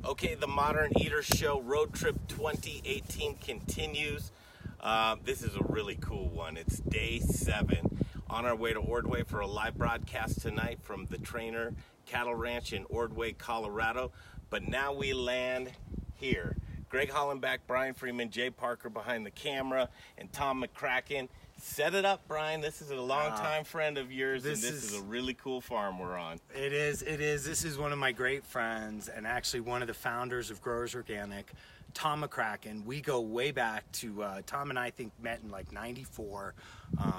Okay, the Modern Eater Show Road Trip 2018 continues. This is a really cool one. It's day 7. On our way to Ordway for a live broadcast tonight from the Trainer Cattle Ranch in Ordway, Colorado. But now we land here. Greg Hollenbach, Brian Freeman, Jay Parker behind the camera, and Tom McCracken. Set it up, Brian. This is a longtime friend of yours, and this is a really cool farm we're on. It is. This is one of my great friends, and actually one of the founders of Growers Organic, Tom McCracken. We go way back to, Tom and I think met in like 94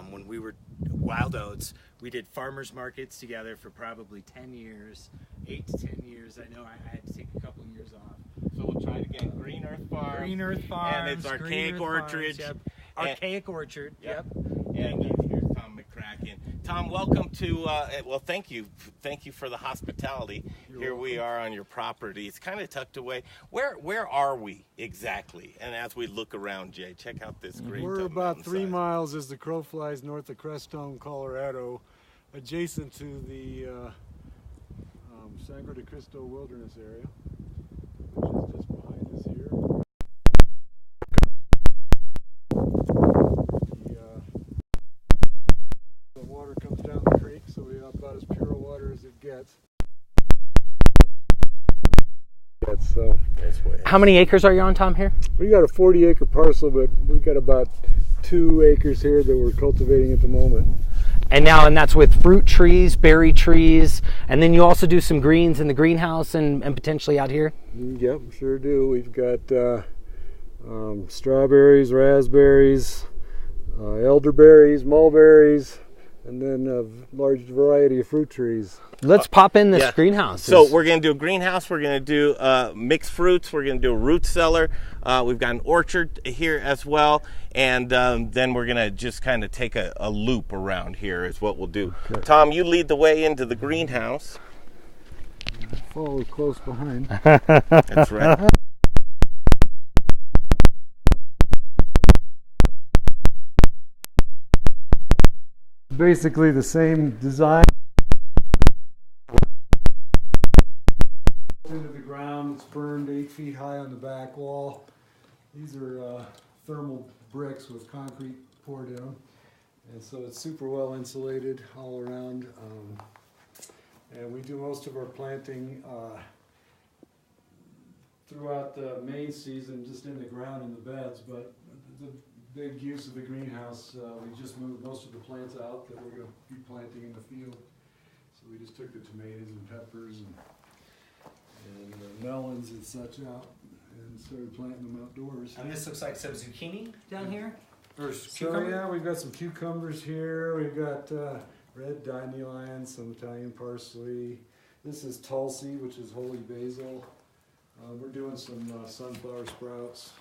when we were Wild Oats. We did farmers markets together for probably 10 years, 8 to 10 years. I know I had to take a couple of years off. So we'll try to get Green Earth Farm. Green Earth Farm. And it's Archaic Orchard. Yep. Archaic Orchard. Yep. And here's Tom McCracken. Tom, welcome to, well, thank you for the hospitality. Here we are on your property. It's kind of tucked away. Where are we exactly? And as we look around, Jay, check out this great We're about 3 miles as the crow flies north of Crestone, Colorado, adjacent to the Sangre de Cristo Wilderness area, which is just behind us here. The water comes down the creek, so we have about as pure water as it gets. How many acres are you on, Tom, here? We got a 40-acre parcel, but we've got about 2 acres here that we're cultivating at the moment. And that's with fruit trees, berry trees, and then you also do some greens in the greenhouse and potentially out here? Yep, sure do. We've got strawberries, raspberries, elderberries, mulberries, and then a large variety of fruit trees. Let's pop in this greenhouse. So we're going to do a greenhouse. We're going to do mixed fruits. We're going to do a root cellar. We've got an orchard here as well. And then we're going to just kind of take a loop around here is what we'll do. Okay. Tom, you lead the way into the greenhouse. Follow close behind. That's right. Basically the same design. Into the ground, it's burned 8 feet high on the back wall. These are thermal bricks with concrete poured in them, and so it's super well insulated all around. And we do most of our planting throughout the main season just in the ground in the beds, but the big use of the greenhouse, we just moved most of the plants out that we're going to be planting in the field. So we just took the tomatoes and peppers and melons and such out and started planting them outdoors. And this looks like some zucchini down here? Or so yeah, we've got some cucumbers here. We've got red dandelion, some Italian parsley. This is Tulsi, which is holy basil. We're doing some sunflower sprouts.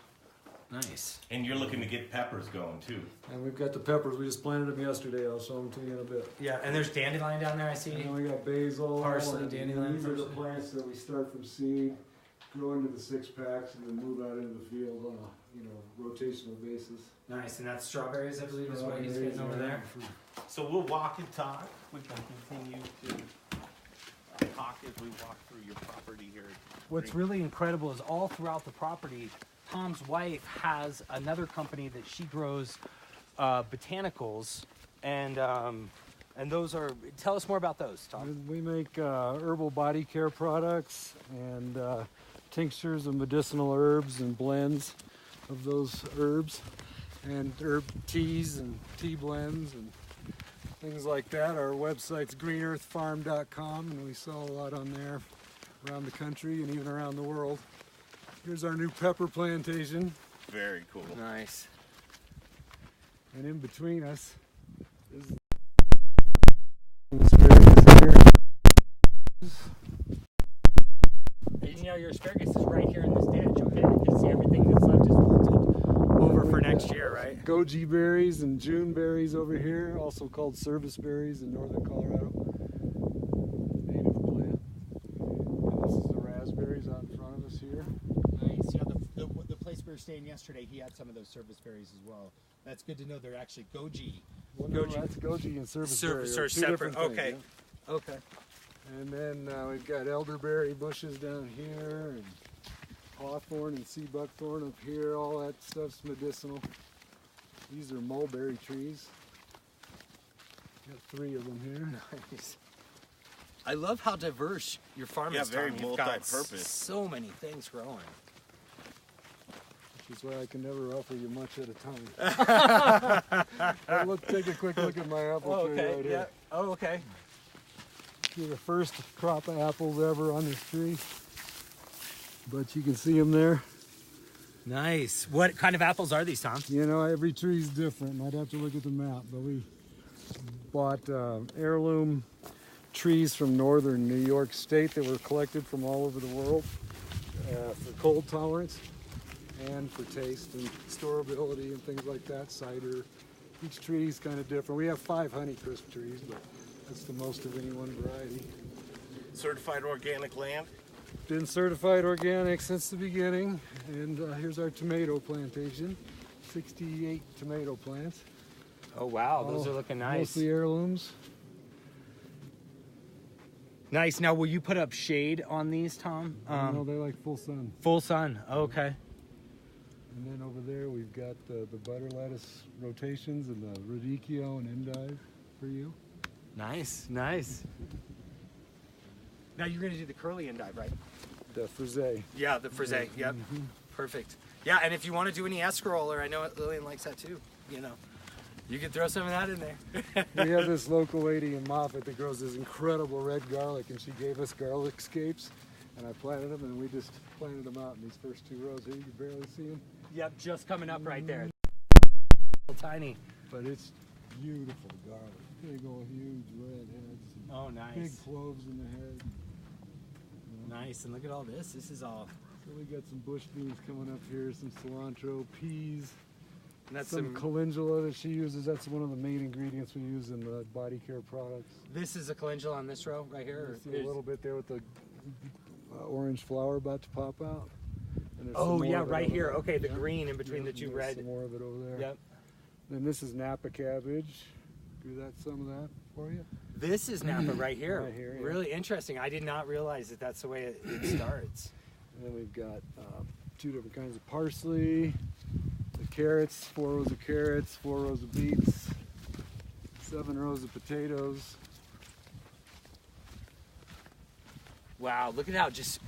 Nice. And you're looking to get peppers going too. And we've got the peppers. We just planted them yesterday. I'll show them to you in a bit. Yeah, and there's dandelion down there, I see. And then we got basil, parsley, dandelion. These are the plants that we start from seed, grow into the 6-packs, and then move out into the field on a rotational basis. Nice, and that's strawberries, I believe, is what he's getting over there. So we'll walk and talk. We can continue to talk as we walk through your property here. What's really incredible is all throughout the property, Tom's wife has another company that she grows botanicals, and those are. Tell us more about those, Tom. We make herbal body care products and tinctures of medicinal herbs and blends of those herbs, and herb teas and tea blends and things like that. Our website's greenearthfarm.com, and we sell a lot on there around the country and even around the world. Here's our new pepper plantation. Very cool. Nice. And in between us is asparagus here. And your asparagus is right here in this ditch, okay? You can see everything that's left is bolted over for next year, right? Goji berries and June berries over here, also called service berries in northern Colorado. Native plant. And this is the raspberries out in front of us here. Nice. Yeah, the place we were staying yesterday, he had some of those service berries as well. That's good to know. They're actually goji. Well, no, that's goji and service berry. Are separate. Okay. Yeah. Okay. And then we've got elderberry bushes down here, and hawthorn and sea buckthorn up here. All that stuff's medicinal. These are mulberry trees. Got 3 of them here. Nice. I love how diverse your farm Yeah, is. very Tom. You've got multi-purpose. so many things growing. Which is why I can never offer you much at a time. But take a quick look at my apple tree right here. Oh, okay. These are the first crop of apples ever on this tree. But you can see them there. Nice. What kind of apples are these, Tom? You know, every tree's different. I'd have to look at the map, but we bought heirloom trees from northern New York State that were collected from all over the world for cold tolerance and for taste and storability and things like that, cider. Each tree is kind of different. We have 5 Honeycrisp trees, but that's the most of any one variety. Certified organic land. Been certified organic since the beginning, and here's our tomato plantation. 68 tomato plants. Oh, wow. Those are looking nice. Mostly heirlooms. Nice. Now, will you put up shade on these, Tom? No, they like full sun. Full sun. Okay. And then over there we've got the butter lettuce rotations and the radicchio and endive for you. Nice. Nice. Now, you're going to do the curly endive, right? The frisee. Yeah, the frisee. Yep. Perfect. Yeah, and if you want to do any escarola, I know Lillian likes that too. You know, you can throw some of that in there. We have this local lady in Moffat that grows this incredible red garlic, and she gave us garlic scapes, and I planted them, and we just planted them out in these first 2 rows here. You can barely see them. Yep, just coming up right there. Tiny. But it's beautiful garlic. Big old huge red heads. Oh, nice. Big cloves in the head. Nice, and look at all this. This is all. So we got some bush beans coming up here, some cilantro, peas, And that's some calendula that she uses. That's one of the main ingredients we use in the body care products. This is a calendula on this row right here? You see a little bit there with the orange flower about to pop out. And there's some Oh, more yeah, of it right over here. there. Okay, the Yeah. green in between Yeah, the 2 there's red. Some more of it over there. Yep. Then this is Napa Cabbage. Do that some of that for you. This is Napa right here. Right here, yeah. Really interesting. I did not realize that that's the way it starts. And then we've got 2 different kinds of parsley, the carrots, 4 rows of carrots, 4 rows of beets, 7 rows of potatoes. Wow, look at how just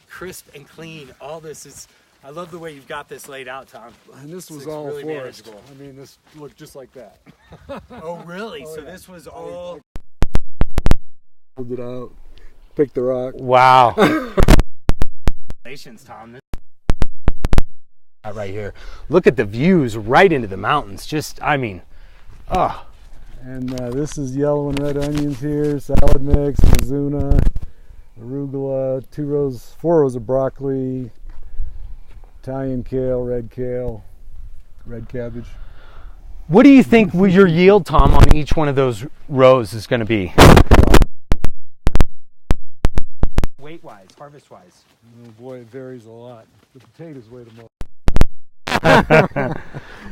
crisp and clean all this is. I love the way you've got this laid out, Tom. And this was looks all really forest. manageable. I mean, this looked just like that. Oh, really? Oh, So yeah. this was all. Pulled it out, picked the rock. Wow. Congratulations, Tom. Right here. Look at the views right into the mountains. Just, I mean, oh. And this is yellow and red onions here, salad mix, mizuna, arugula, 4 rows of broccoli, Italian kale, red cabbage. What do you think your yield, Tom, on each one of those rows is going to be? Weight-wise, harvest-wise. Oh boy, it varies a lot. The potatoes weigh the most.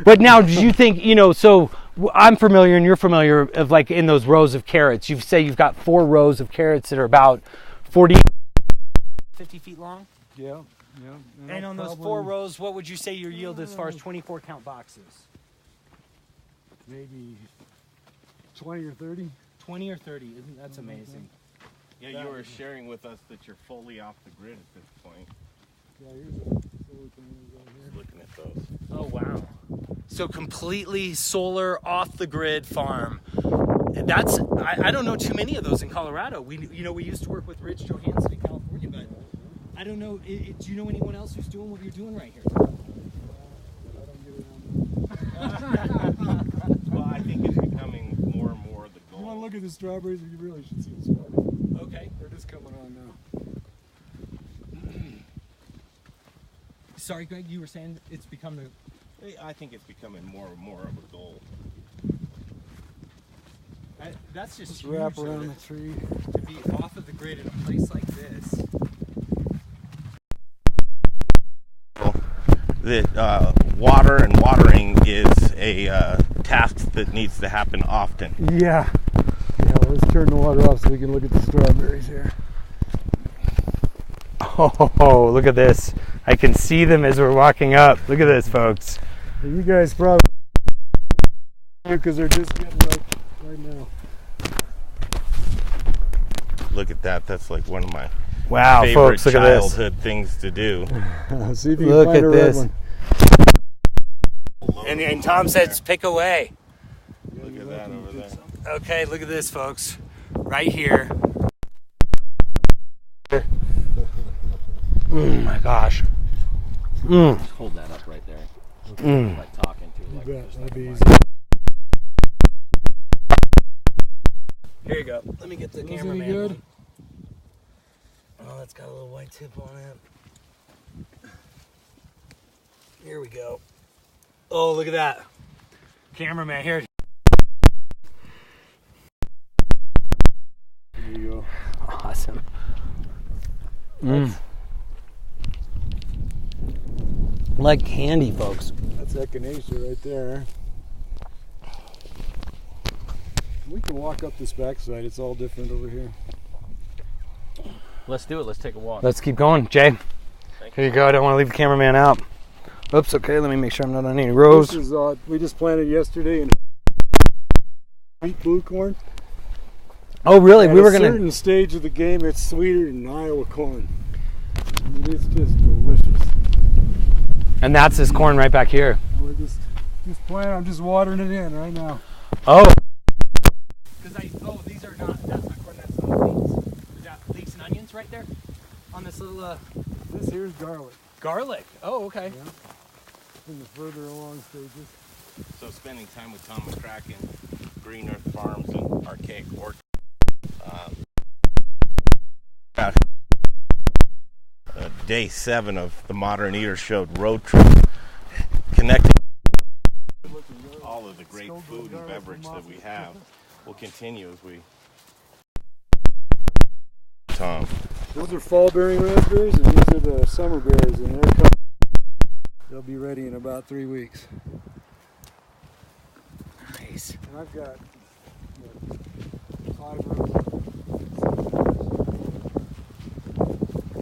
But now, do you think, so I'm familiar and you're familiar of like in those rows of carrots, you say you've got 4 rows of carrots that are about 50 feet long? Yeah. And on those 4 rows, what would you say your yield as far as 24 count boxes? Maybe 20 or 30. 20 or 30, that's amazing. Yeah, you were sharing with us that you're fully off the grid at this point. Yeah, here's a solar panels out here. Looking at those. Oh, wow. So completely solar, off-the-grid farm. That's, I don't know too many of those in Colorado. We used to work with Rich Johansson in California, but I don't know, do you know anyone else who's doing what you're doing right here? Well, I think it's becoming more and more the You want to goal. look at the strawberries? You really should see the strawberries. Okay. They're just coming on now. Sorry, Greg, you were saying it's become the... I think it's becoming more and more of a goal. That's just Just huge, wrap though, around the tree. to be off of the grid in a place like this. That water and watering is a task that needs to happen often. Yeah. Yeah, let's turn the water off so we can look at the strawberries here. Oh, look at this. I can see them as we're walking up. Look at this, folks. You guys probably because they're just getting right now. Look at that. That's like one of my Wow, favorite folks, look at this. childhood things to do. See if you Look can find at a this. red one. And Tom says, pick away. Look at that over there. Okay, look at this, folks. Right here. Oh my gosh. Just hold that up right there. Like talking to You like bet, just that'd be like easy. Here you go. Let me get the Is any cameraman. good? Oh, it's got a little white tip on it. Here we go. Oh, look at that. Cameraman, here. There you go. Awesome. Like candy, folks. That's echinacea right there. We can walk up this backside. It's all different over here. Let's do it. Let's take a walk. Let's keep going. Jay, here you go. I don't want to leave the cameraman out. Oops, okay. Let me make sure I'm not on any rows. This is we just planted yesterday and sweet blue corn. Oh, really? At We were a going to... certain stage of the game, it's sweeter than Iowa corn. I mean, it's just delicious. And that's this corn right back here. And we're just planting. I'm just watering it in right now. Oh. These are not, that's not corn, that's leeks. Is that leeks and onions right there? On this little, This here's garlic garlic. Oh, okay. in the further along stages. So spending time with Tom McCracken, Green Earth Farms and Archaic Orchard. Day 7 of the Modern Eater Show road trip, connecting all of the great food and beverage that we have. Will continue as we... Tom. Those are fall bearing raspberries, and these are the summer berries, and they're coming. They'll be ready in about 3 weeks. Nice. And I've got 5 rows.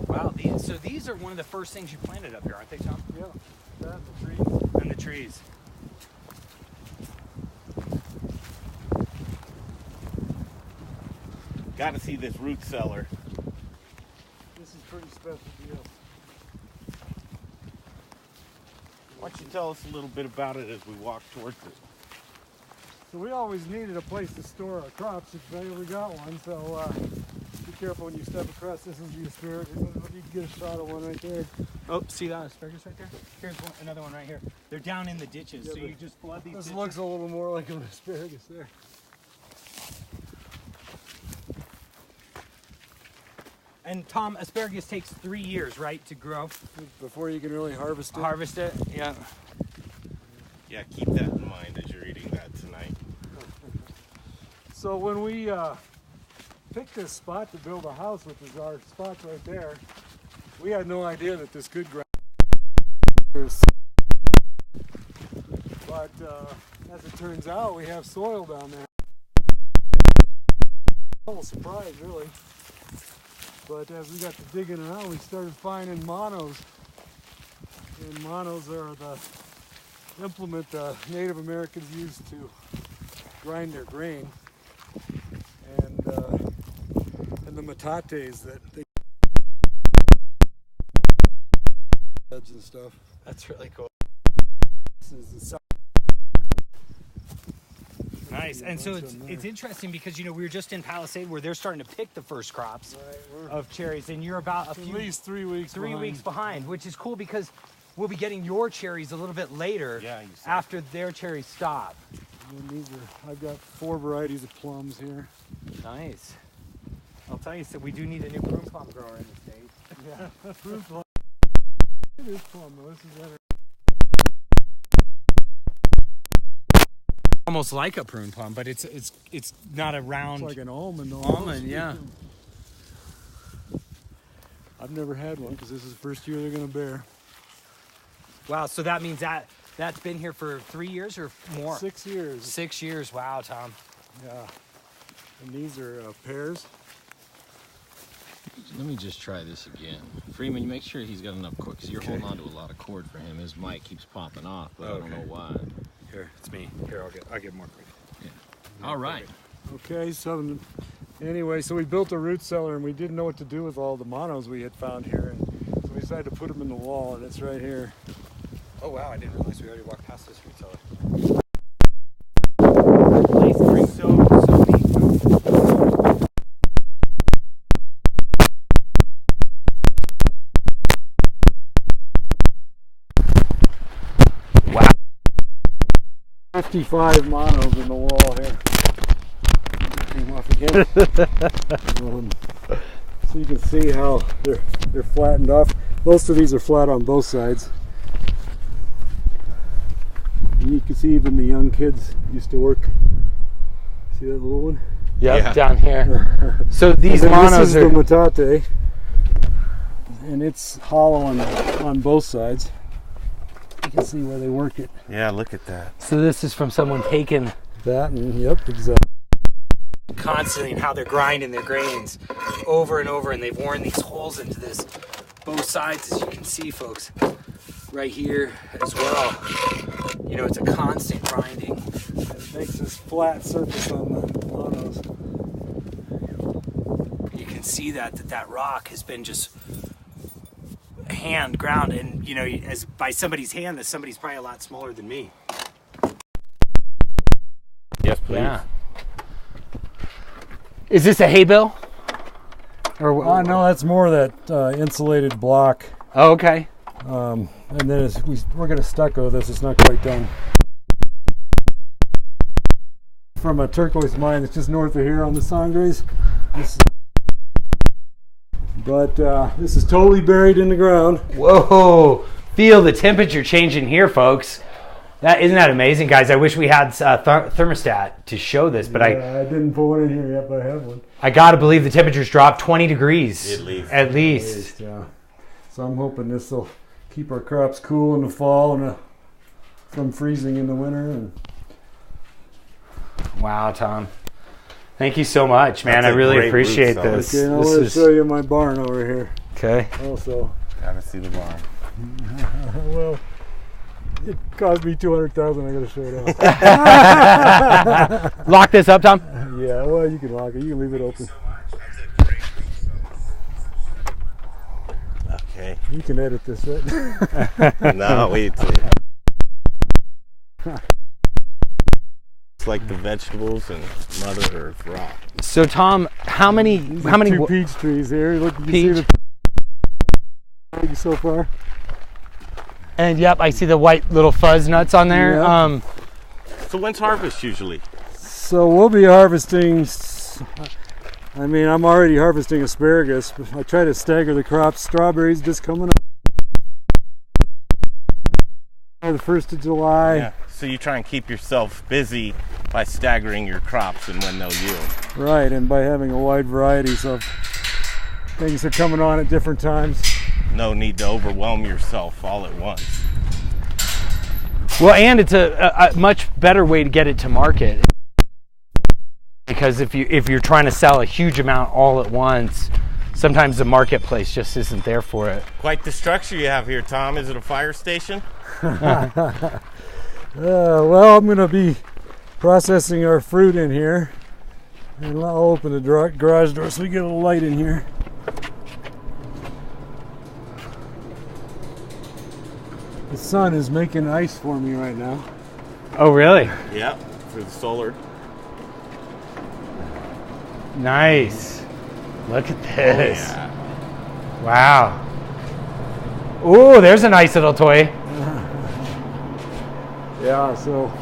Wow, so these are one of the first things you planted up here, aren't they, Tom? Yeah, that, the trees. And the trees. Got to see this root cellar. This is pretty special deal. Why don't you tell us a little bit about it as we walk towards it? So we always needed a place to store our crops if they ever got one. So be careful when you step across. This is the asparagus. You can get a shot of one right there. Oh, see that asparagus right there? Here's one, another one right here. They're down in the ditches, Yeah, so but you just flood these This ditches. looks a little more like an asparagus there. And Tom, asparagus takes 3 years, right, to grow? Before you can really harvest it. Harvest it? Yeah. Yeah, keep that in mind as you're eating that tonight. So when we picked this spot to build a house, which is our spot right there, we had no idea that this could grow. But as it turns out, we have soil down there. A little surprise, really. But as we got to digging around, we started finding monos. And monos are the implement the Native Americans used to grind their grain. And the metates that they and stuff. That's really cool. This is the south. Nice. And so it's interesting because, you know, we were just in Palisade where they're starting to pick the first crops of cherries, and you're about at least 3 weeks. weeks behind, which is cool because we'll be getting your cherries a little bit later after their cherries stop. And these are, I've got 4 varieties of plums here. Nice. I'll tell you, so we do need a new prune plum grower in the state. Yeah, prune plum. It is plum though. This is better. Almost like a prune plum, but it's not a round. It's like an almond. Almond, yeah. I've never had one because this is the first year they're going to bear. Wow, so that means that's been here for 3 years or more? 6 years. 6 years. Wow, Tom. Yeah. And these are pears. Let me just try this again. Freeman, you make sure he's got enough cord, because you're holding on to a lot of cord for him. His mic keeps popping off, but I don't know why. Here, it's me. Here, I'll get more for you. Yeah. All right. Okay, so anyway, so we built a root cellar and we didn't know what to do with all the monos we had found here, and so we decided to put them in the wall, and it's right here. Oh wow, I didn't realize we already walked past this root cellar. Wow. 55 monos in the wall here. Came off again. So you can see how they're flattened off. Most of these are flat on both sides. And you can see even the young kids used to work. See that little one? Yep, Yeah. down here. So these monos this is are... the metate, and it's hollow on both sides. You can see where they work it. Yeah, look at that. So this is from someone taking That and yep, exactly. constantly and how they're grinding their grains over and over, and they've worn these holes into this both sides, as you can see, folks, right here as well. You know, it's a constant grinding. It makes this flat surface on the monos. You can see that rock has been just hand ground, and you know, as by somebody's hand, that somebody's probably a lot smaller than me. Yes, please. Yeah. Is this a hay bale? Or No, that's more that insulated block. Oh, okay. And then we're going to stucco this. It's not quite done. From a turquoise mine that's just north of here on the Sangres. But this is totally buried in the ground. Whoa! Feel the temperature changing here, folks. Isn't that amazing, guys? I wish we had thermostat to show this, but I didn't put one in here yet, but I have one. I gotta believe the temperature's dropped 20 degrees. At least. Yeah. So I'm hoping this will keep our crops cool in the fall and from freezing in the winter. And Wow, Tom. Thank you so much, man. That's I a really great appreciate root cellar. this. okay, now This let's is show you my barn over here. okay. Also, Gotta see the barn. well, it cost me $200,000. I got to show it off. Lock this up, Tom. Yeah, well, you can lock it. You can leave it open. Okay. You can edit this, right? No, wait. It's like the vegetables and Mother Earth rock. So, Tom, how many? Two peach trees here. Look, you Peach. see the so far. And yep, I see the white little fuzz nuts on there. Yep. So when's harvest usually? So we'll be harvesting. I mean, I'm already harvesting asparagus. But I try to stagger the crops. Strawberries just coming up. The 1st of July. Yeah. So you try and keep yourself busy by staggering your crops and when they'll yield. Right, and by having a wide variety, so things are coming on at different times. No need to overwhelm yourself all at once. Well, and it's a much better way to get it to market. Because if you're trying to sell a huge amount all at once, sometimes the marketplace just isn't there for it. Quite the structure you have here, Tom. Is it a fire station? Well, I'm going to be processing our fruit in here. And I'll open the garage door so we get a little light in here. The sun is making ice for me right now. Oh, really? Yep. Through the solar. Nice. Look at this. Oh, yeah. Wow. Ooh, there's a nice little toy. Yeah, so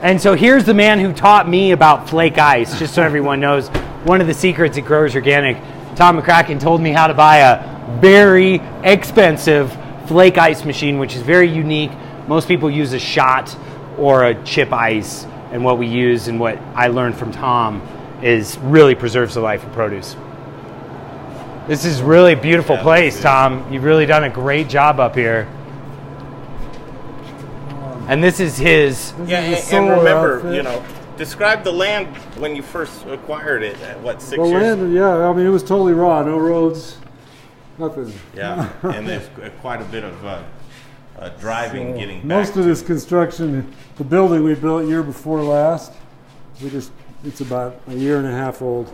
And so here's the man who taught me about flake ice, just so everyone knows. One of the secrets at Growers Organic, Tom McCracken told me how to buy a very expensive flake ice machine, which is very unique. Most people use a shot or a chip ice, and what we use and what I learned from Tom is really preserves the life of produce. This is really a beautiful place, Tom. You've really done a great job up here. And this is his. Yeah, This is a and solar remember, outfit. you know, describe the land when you first acquired it. At what, 6 The years? land, yeah, I mean, it was totally raw, no roads, nothing. Yeah, and there's quite a bit of driving getting back. Most of this construction, the building we built year before last, it's about a year and a half old.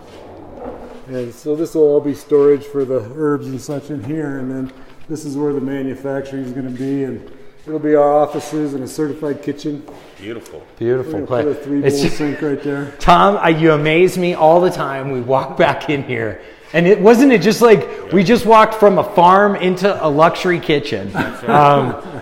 And so this will all be storage for the herbs and such in here, and then this is where the manufacturing is going to be, and it'll be our offices and a certified kitchen. Beautiful. Beautiful We're place. gonna put a 3-bowl sink right there. Tom, you amaze me all the time. We walk back in here, and it wasn't it just like we just walked from a farm into a luxury kitchen.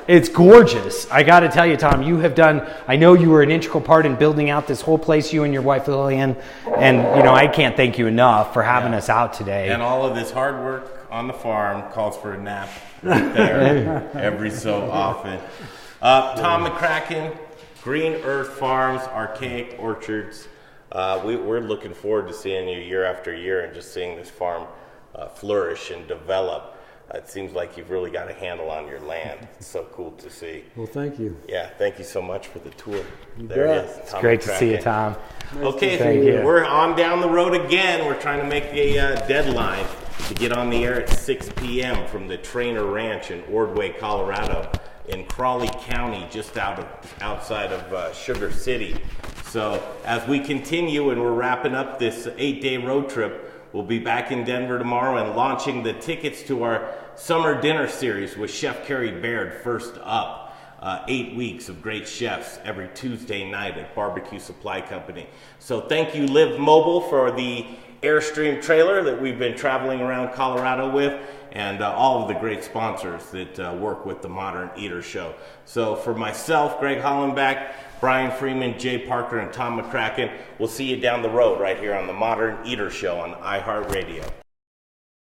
It's gorgeous. I got to tell you, Tom, you have done. I know you were an integral part in building out this whole place. You and your wife Lillian, and I can't thank you enough for having us out today. And all of this hard work on the farm calls for a nap right there every so often. Tom McCracken, Green Earth Farms, Archaic Orchards. We're looking forward to seeing you year after year and just seeing this farm flourish and develop. It seems like you've really got a handle on your land. It's so cool to see. Well, thank you. Yeah, thank you so much for the tour. You There bet. it is. It's Tom great to McCracken. see you, Tom. Okay, Thank you. we're on down the road again. We're trying to make the deadline to get on the air at 6 p.m. from the Trainer Ranch in Ordway, Colorado, in Crawley County, just outside of Sugar City. So as we continue and we're wrapping up this 8-day road trip, we'll be back in Denver tomorrow and launching the tickets to our summer dinner series with Chef Carrie Baird first up. 8 weeks of great chefs every Tuesday night at Barbecue Supply Company. So thank you, Live Mobile, for the Airstream trailer that we've been traveling around Colorado with, and all of the great sponsors that work with the Modern Eater Show. So for myself, Greg Hollenbach, Brian Freeman, Jay Parker, and Tom McCracken, we'll see you down the road right here on the Modern Eater Show on iHeartRadio.